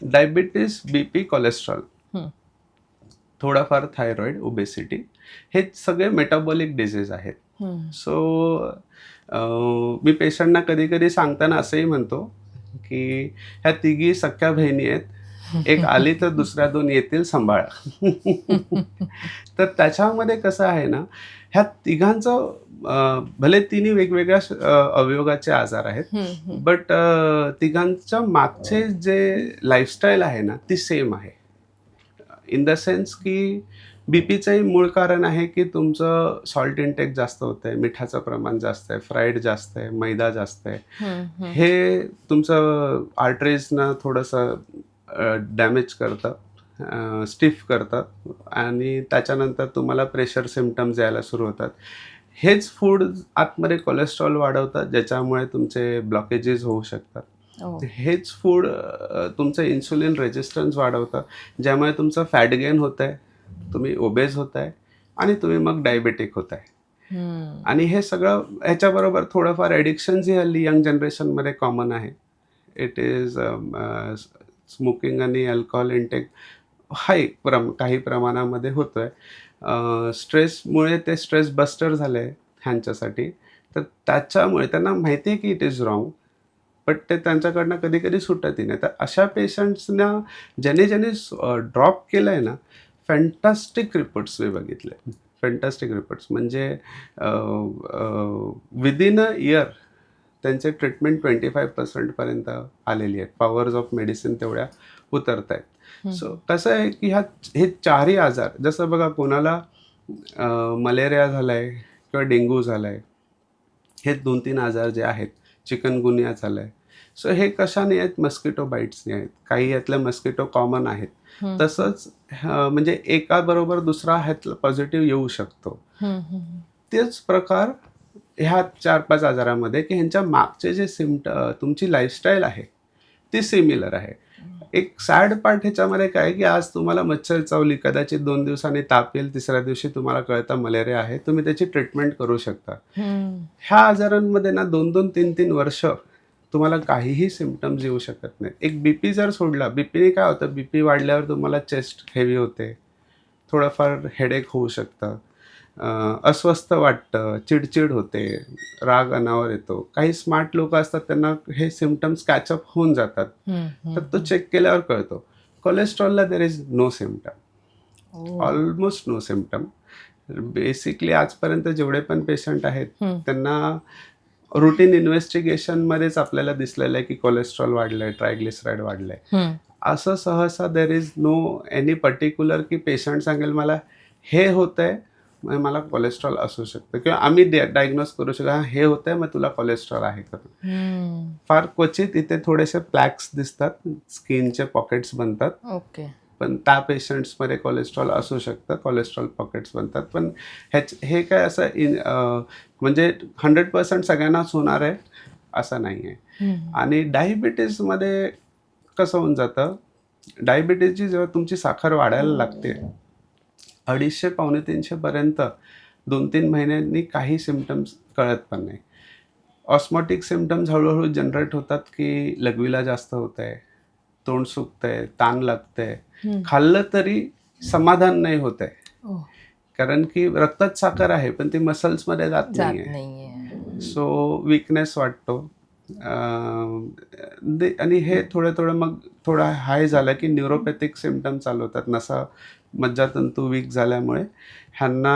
Diabetes, BP, cholesterol, हं. थोडाफार thyroid, obesity, हे सगळे मेटाबॉलिक डिझीज आहेत. हं. सो मी पेशंटना कधी कधी सांगताना असंही म्हणतो की ह्या तिघी सख्या बहिणी आहेत, एक आली तर दुसऱ्या दोन येतील सांभाळा. तर त्याच्यामध्ये कसं आहे ना, ह्या तिघांचं भले तिन्ही वेगवेगळ्या अवयवाचे आजार आहेत, हं, हं. बट तिघांच्या मागचे जे लाईफस्टाईल आहे ना ती सेम आहे. इन द सेन्स की बीपीचंही मूळ कारण आहे की तुमचं सॉल्ट इंटेक जास्त होतं आहे, मिठाचं प्रमाण जास्त आहे, फ्राईड जास्त आहे, मैदा जास्त आहे. हं, हं. हे तुमचं आर्टरीजना थोडंसं डॅमेज करतं, स्टिफ करतात आणि त्याच्यानंतर तुम्हाला प्रेशर सिम्पटम्स यायला सुरू होतात. हेच फूड आतमध्ये कोलेस्ट्रॉल वाढवतात, ज्याच्यामुळे तुमचे ब्लॉकेजेस होऊ शकतात. हो. हेच फूड तुमचं इन्सुलिन रेजिस्टन्स वाढवतं, ज्यामुळे तुमचं फॅट गेन होत आहे, तुम्ही ओबेज होत आहे आणि तुम्ही मग डायबेटिक होत आहे. हं. आणि हे सगळं ह्याच्याबरोबर थोडंफार ॲडिक्शन्सही हल्ली यंग जनरेशनमध्ये कॉमन आहे. इट इज स्मोकिंग आणि अल्कोहोल इंटेक हाय काही प्रमाणामध्ये होतो आहे. स्ट्रेसमुळे ते स्ट्रेस बस्टर झालं आहे ह्यांच्यासाठी. तर त्याच्यामुळे त्यांना माहिती आहे की इट इज रॉंग, बट ते त्यांच्याकडनं कधी कधी सुटतही नाही. तर अशा पेशंट्सना ज्याने ड्रॉप केलं आहे ना, फॅन्टास्टिक रिपोर्ट्स मी बघितले. फॅन्टास्टिक रिपोर्ट्स म्हणजे विदिन अ इयर त्यांचे ट्रीटमेंट 25% पर्यंत आलेली आहेत. पॉवर्स ऑफ मेडिसिन तेवढ्या उतरत आहेत. सो कसं आहे की हे चारही आजार, जसं बघा कोणाला मलेरिया झाला आहे किंवा डेंग्यू झाला आहे, हे 2-3 आजार जे आहेत, चिकनगुनिया झालं आहे. सो हे कशाने आहेत? मस्किटो बाईट्सने आहेत. काही यातले मस्किटो कॉमन आहेत. हं. तसंच म्हणजे एकाबरोबर दुसरा ह्यातला पॉझिटिव्ह येऊ शकतो. हं, हं. तेच प्रकार ह्या 4-5 आजारामध्ये की ह्यांच्या मागचे जे तुमची लाईफस्टाईल आहे ती सिमिलर आहे. एक सॅड पार्ट ह्याच्यामध्ये काय आहे की आज तुम्हाला मच्छर चावली, कदाचित 2 दिवसांनी ताप येईल, तिसऱ्या दिवशी तुम्हाला कळतं मलेरिया आहे, तुम्ही त्याची ट्रीटमेंट करू शकता. हं. ह्या आजारांमध्ये ना 2-2, 3-3 वर्ष तुम्हाला काहीही सिम्पटम्स येऊ शकत नाहीत. एक बीपी जर सोडला, बीपीने काय होतं, बीपी वाढल्यावर तुम्हाला चेस्ट हेवी होते, थोडंफार हेडेक होऊ शकतं, अस्वस्थ वाटतं, चिडचिड होते, राग अनावर येतो. काही स्मार्ट लोक असतात त्यांना हे सिम्पटम्स कॅचअप होऊन जातात. हं, हं. तर तो चेक केल्यावर कळतो. कोलेस्ट्रॉलला देर इज नो सिम्पटम, ओ. Almost no symptom. बेसिकली आजपर्यंत जेवढे पण पेशंट आहेत हं. त्यांना रुटीन इन्व्हेस्टिगेशनमध्येच आपल्याला दिसलेलं आहे की कोलेस्ट्रॉल वाढलंय, ट्रायग्लिसराईड वाढलंय. हं. असं सहसा there is no any particular की पेशंट सांगेल मला हे होतंय, मग मला कोलेस्ट्रॉल असू शकतं, किंवा आम्ही डायग्नोज करू शकतो हा हे होतंय मग तुला कोलेस्ट्रॉल आहे का. हं. फार क्वचित इथे थोडेसे प्लॅक्स दिसतात, स्किनचे पॉकेट्स बनतात, ओके. पण त्या पेशंट्समध्ये कोलेस्ट्रॉल असू शकतं, कोलेस्ट्रॉल पॉकेट्स बनतात. पण हे काय असं म्हणजे 100% सगळ्यांनाच होणार आहे असं नाही आहे. हं. आणि डायबिटीजमध्ये कसं होऊन जातं, डायबिटीजची जेव्हा तुमची साखर वाढायला लागते 250-300 पर्यंत 2-3 महिन्यांनी काही सिम्पटम्स कळत पण नाही. ऑस्मॉटिक सिम्पटम्स हळूहळू जनरेट होतात की लघवीला जास्त होत आहे, तोंड सुकतंय, ताण लागतंय, हं. खाल्लं तरी समाधान नाही होत आहे, ओह. कारण की रक्तात साखर आहे पण ती मसल्समध्ये जात जात नाही आहे. नाहीये. सो वीकनेस वाटतो. आणि हे थोडं मग थोडा हाय झाला की न्यूरोपॅथिक सिम्पटम चालू होतात. नसा मज्जातंतू वीक झाल्यामुळे ह्यांना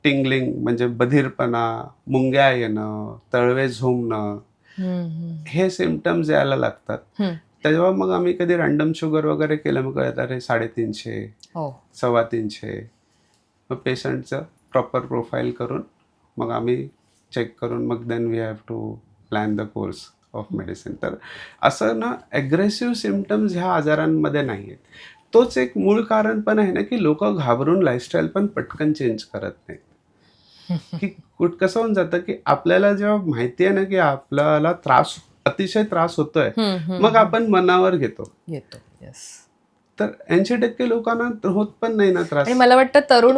टिंगलिंग म्हणजे बधिरपणा, मुंग्या येणं, तळवे झोंबणं, हं, हं. हे सिम्पटम्स यायला लागतात. हं. तेव्हा मग आम्ही कधी रँडम शुगर वगैरे केलं, मग कळतं अरे 350, हो. 350. मग पेशंटचं प्रॉपर प्रोफाईल करून मग आम्ही चेक करून मग then we have to plan the course of medicine. तर असं ना ॲग्रेसिव्ह सिम्पटम्स ह्या आजारांमध्ये नाही आहेत. तोच एक मूळ कारण पण आहे ना की लोक घाबरून लाईफस्टाईल पण पटकन चेंज करत नाहीत. की कसं होऊन जातं की आपल्याला जेव्हा माहिती आहे ना की आपल्याला अतिशय त्रास होतोय, हं, हं. मग आपण मनावर घेतो. येतो. येस. तर 80% लोकांना होत पण नाही ना त्रास. आणि मला वाटतं तरुण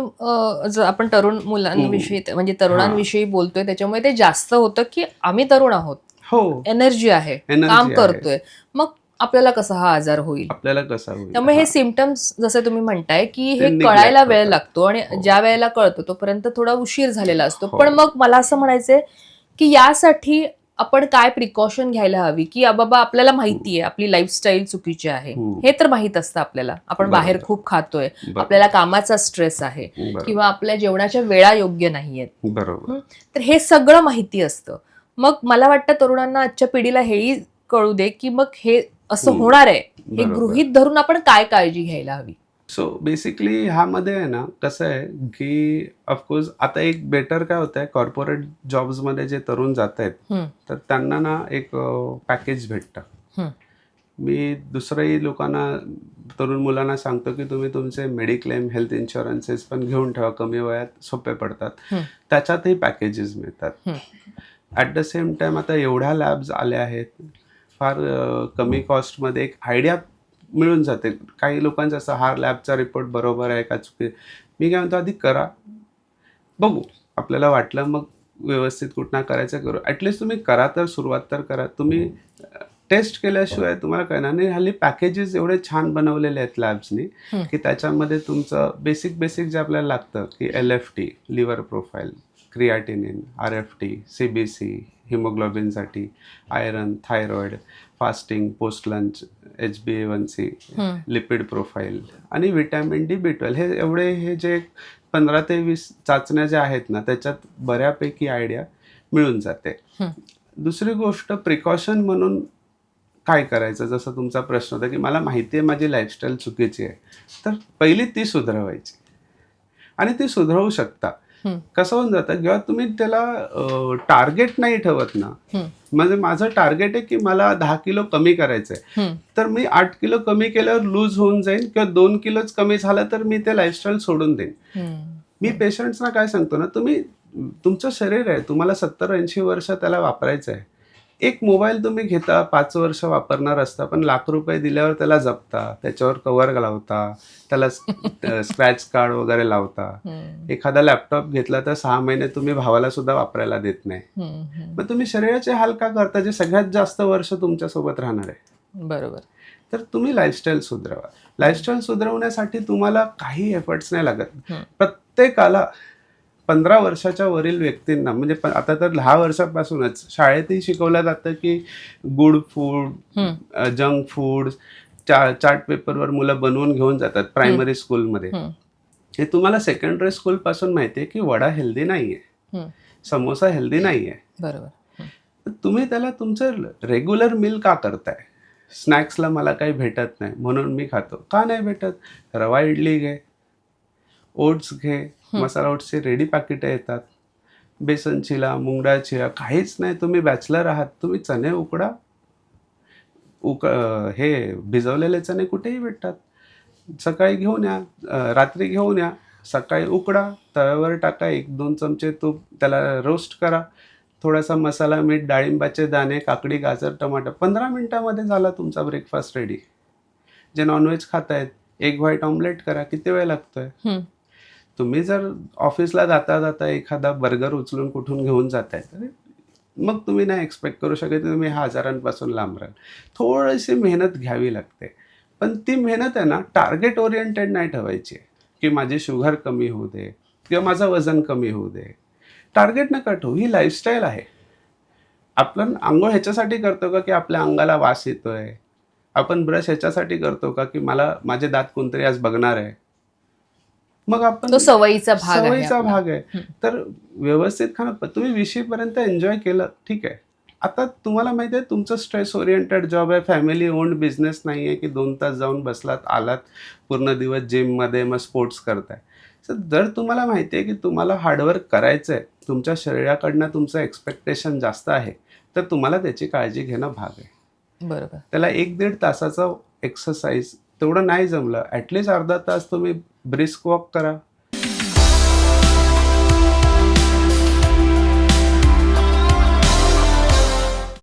जर आपण तरुण मुलांविषयी म्हणजे तरुणांविषयी बोलतोय त्याच्यामुळे ते जास्त होतं की आम्ही तरुण आहोत, हो, एनर्जी आहे, काम एनर्जी आहे. करतोय. मग आपल्याला कसा हा आजार होईल. आपल्याला कसा होईल. त्यामुळे हे सिम्पटम्स जसे तुम्ही म्हणताय की ते हे neglect कळायला वेळ होतात. लागतो आणि हो. ज्या वेळेला कळतो तोपर्यंत थोडा उशीर झालेला असतो. हो. पण मग मला असं म्हणायचंय की यासाठी आपण काय प्रिकॉशन घ्यायला हवी की बाबा आपल्याला माहितीये आपली लाईफस्टाईल चुकीची आहे, हे तर माहित असतं आपल्याला. आपण बाहेर बरोबर. खूप खातोय, बरोबर. आपल्याला कामाचा स्ट्रेस आहे बरोबर. किंवा आपल्या जेवणाच्या वेळा योग्य नाहीयेत. बरोबर. तर हे सगळं माहिती असतं. मग मला वाटतं तरुणांना आजच्या पिढीला हेही कळू दे की मग हे असं होणार आहे हे बरोबर. गृहीत धरून आपण काय काळजी घ्यायला हवी. सो बेसिकली ह्यामध्ये आहे ना कसं आहे की ऑफकोर्स आता एक बेटर काय होत आहे, कॉर्पोरेट जॉब्समध्ये जे तरुण जात आहेत तर त्यांना ना एक पॅकेज भेटतं. मी दुसऱ्याही लोकांना, तरुण मुलांना सांगतो की तुम्ही तुमचे मेडिक्लेम, हेल्थ इन्शुरन्सेस पण घेऊन ठेवा, कमी वयात सोपे पडतात. त्याच्यातही पॅकेजेस मिळतात. ॲट द सेम टाइम आता एवढ्या लॅब्स आल्या आहेत, फार कमी कॉस्टमध्ये एक आयडिया मिळून जाते. काही लोकांचं असं हा लॅबचा रिपोर्ट बरोबर आहे का चुकी. मी काय म्हणतो आधी करा, बघू आपल्याला वाटलं मग व्यवस्थित कुठनं करायचं करू. ॲटलिस्ट तुम्ही करा तर, सुरुवात तर करा. तुम्ही टेस्ट केल्याशिवाय तुम्हाला कळणार नाही. हल्ली पॅकेजेस एवढे छान बनवलेले आहेत लॅब्सनी की त्याच्यामध्ये तुमचं बेसिक जे आपल्याला लागतं की LFT liver profile, creatinine, RFT, CBC हिमोग्लोबिनसाठी, iron, thyroid, fasting, post lunch, HbA1c, lipid profile आणि विटॅमिन D, B12 हे जे 15 ते 20 चाचण्या ज्या आहेत ना त्याच्यात बऱ्यापैकी आयडिया मिळून जाते. दुसरी गोष्ट प्रिकॉशन म्हणून काय करायचं, जसं तुमचा प्रश्न होता की मला माहिती आहे माझी लाईफस्टाईल चुकीची आहे, तर पहिली ती सुधारवायची आणि ती सुधारवू शकता. कसं होऊन जातं जेव्हा तुम्ही त्याला टार्गेट नाही ठेवत ना, म्हणजे माझं टार्गेट आहे की मला 10 किलो कमी करायचं आहे, तर मी 8 किलो कमी केल्यावर लूज होऊन जाईल किंवा 2 किलोच कमी झालं तर मी ते लाईफस्टाईल सोडून देईन. मी पेशंट्सना काय सांगतो ना, तुम्ही तुमचं शरीर आहे, तुम्हाला 70-80 वर्ष त्याला वापरायचं आहे. एक मोबाईल तुम्ही घेता, 5 वर्ष वापरणार असता, पण ₹1,00,000 दिल्यावर त्याला जपता, त्याच्यावर कव्हर लावता, त्याला स्क्रॅच कार्ड वगैरे लावता. एखादा लॅपटॉप घेतला तर 6 महिने तुम्ही भावाला सुद्धा वापरायला देत नाही. मग तुम्ही शरीराचे हाल का करता जे सगळ्यात जास्त वर्ष तुमच्यासोबत राहणार आहे. बरोबर. तर तुम्ही लाईफस्टाईल सुधारवा. लाईफस्टाईल सुधारवण्यासाठी तुम्हाला काही एफर्ट्स नाही लागत. प्रत्येकाला 15 वर्षाच्या वरील व्यक्तींना, म्हणजे आता तर 10 वर्षापासूनच शाळेतही शिकवलं जातं की good food, junk food, chart पेपरवर मुलं बनवून घेऊन जातात प्रायमरी स्कूलमध्ये. हे तुम्हाला सेकंडरी स्कूलपासून माहिती आहे की वडा हेल्दी नाही आहे, समोसा हेल्दी नाही आहे. बरोबर. तुम्ही त्याला तुमचं रेग्युलर मील का करताय. स्नॅक्सला मला काही भेटत नाही म्हणून मी खातो. का नाही भेटत, रवा इडली घे, ओट्स घे, मसाला ओट्सचे रेडी पॅकेटं येतात, बेसन चिला, मूग डाळ चिला, काहीच नाही. तुम्ही बॅचलर आहात, तुम्ही चणे उकडा. हे भिजवलेले चणे कुठेही भेटतात. सकाळी घेऊन या, रात्री घेऊन या, सकाळी उकडा, तव्यावर टाका, 1-2 चमचे तूप, त्याला रोस्ट करा, थोडासा मसाला, मीठ, डाळिंबाचे दाणे, काकडी, गाजर, टमाटर, 15 मिनिटामध्ये झाला तुमचा ब्रेकफास्ट रेडी. जे नॉनव्हेज खातायत, एग व्हाईट ऑमलेट करा. किती वेळ लागतोय. तुम्ही जर ऑफिसला जाता जाता एखादा बर्गर उचलून कुठून घेऊन जाताय तर मग तुम्ही नाही एक्सपेक्ट करू शकत तुम्ही ह्या आजारांपासून लांब राहाल. थोडीशी मेहनत घ्यावी लागते, पण ती मेहनत आहे ना टार्गेट ओरिएंटेड नाही ठेवायची की माझी शुगर कमी होऊ दे किंवा माझं वजन कमी होऊ दे. टार्गेट नका ठेवू. ही लाईफस्टाईल आहे. आपण आंघोळ ह्याच्यासाठी करतो का की आपल्या अंगाला वास येतोय. आपण ब्रश ह्याच्यासाठी करतो का की मला माझे दात कोणतरी आज बघणार आहे. मग आपण तो सवयीचा भाग आहे. तर व्यवस्थित खाणं, तुम्ही 20 पर्यंत एन्जॉय केलं ठीक आहे. आता तुम्हाला माहिती आहे तुमचं स्ट्रेस ओरिएंटेड जॉब आहे, फॅमिली ओन्ड बिझनेस नाही आहे की 2 तास जाऊन बसलात, आलात, पूर्ण दिवस जिममध्ये मग स्पोर्ट्स करताय. तर जर तुम्हाला माहिती आहे की तुम्हाला हार्डवर्क करायचं आहे, तुमच्या शरीराकडनं तुमचं एक्सपेक्टेशन जास्त आहे, तर तुम्हाला त्याची काळजी घेणं भाग आहे. बरोबर. त्याला 1-1.5 तासाचा एक्सरसाइज तेवढं नाही जमलं, ॲटलिस्ट अर्धा तास तुम्ही ब्रिस्क वॉक करा,